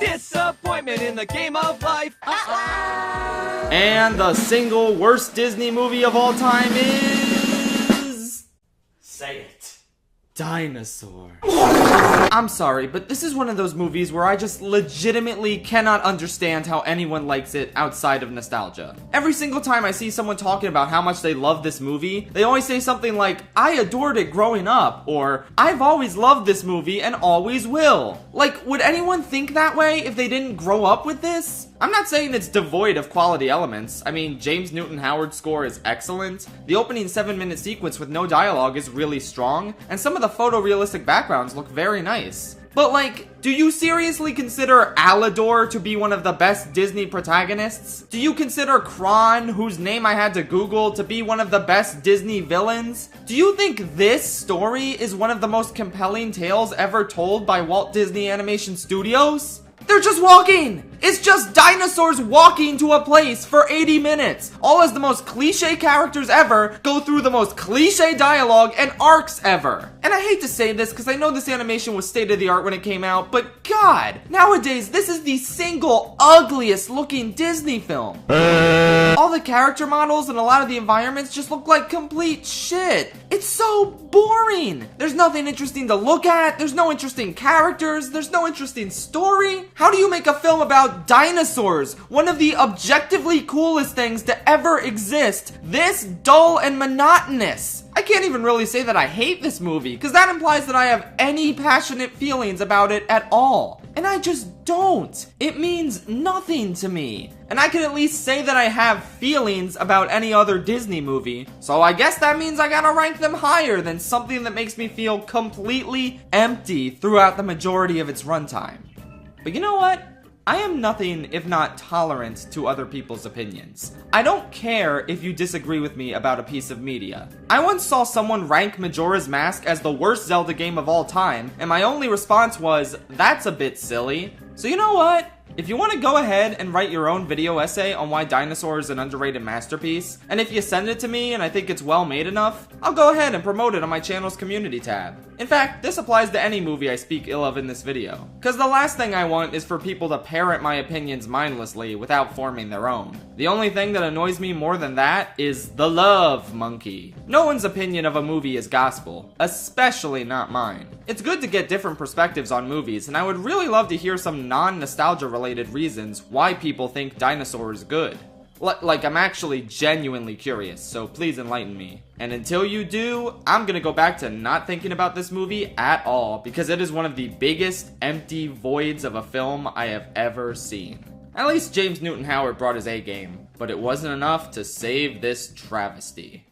Disappointment in the game of life. And the single worst Disney movie of all time is... Say it. Dinosaur. I'm sorry, but this is one of those movies where I just legitimately cannot understand how anyone likes it outside of nostalgia. Every single time I see someone talking about how much they love this movie, they always say something like, I adored it growing up, or I've always loved this movie and always will. Like, would anyone think that way if they didn't grow up with this? I'm not saying it's devoid of quality elements. I mean, James Newton Howard's score is excellent, the opening 7-minute sequence with no dialogue is really strong, and some of the photorealistic backgrounds look very nice. But like, do you seriously consider Alador to be one of the best Disney protagonists? Do you consider Kron, whose name I had to Google, to be one of the best Disney villains? Do you think this story is one of the most compelling tales ever told by Walt Disney Animation Studios? They're just walking! It's just dinosaurs walking to a place for 80 minutes, all as the most cliche characters ever go through the most cliche dialogue and arcs ever. And I hate to say this because I know this animation was state of the art when it came out, but God, nowadays this is the single ugliest looking Disney film. All the character models and a lot of the environments just look like complete shit. It's so boring. There's nothing interesting to look at, there's no interesting characters, there's no interesting story. How do you make a film about dinosaurs, one of the objectively coolest things to ever exist, this dull and monotonous? I can't even really say that I hate this movie, because that implies that I have any passionate feelings about it at all. And I just don't. It means nothing to me. And I can at least say that I have feelings about any other Disney movie, so I guess that means I gotta rank them higher than something that makes me feel completely empty throughout the majority of its runtime. But you know what? I am nothing if not tolerant to other people's opinions. I don't care if you disagree with me about a piece of media. I once saw someone rank Majora's Mask as the worst Zelda game of all time, and my only response was, that's a bit silly. So you know what? If you want to go ahead and write your own video essay on why Dinosaur is an underrated masterpiece, and if you send it to me and I think it's well made enough, I'll go ahead and promote it on my channel's community tab. In fact, this applies to any movie I speak ill of in this video, because the last thing I want is for people to parrot my opinions mindlessly without forming their own. The only thing that annoys me more than that is the love monkey. No one's opinion of a movie is gospel, especially not mine. It's good to get different perspectives on movies, and I would really love to hear some non-nostalgia related reasons why people think Dinosaur is good. Like, I'm actually genuinely curious, so please enlighten me. And until you do, I'm gonna go back to not thinking about this movie at all, because it is one of the biggest empty voids of a film I have ever seen. At least James Newton Howard brought his A game, but it wasn't enough to save this travesty.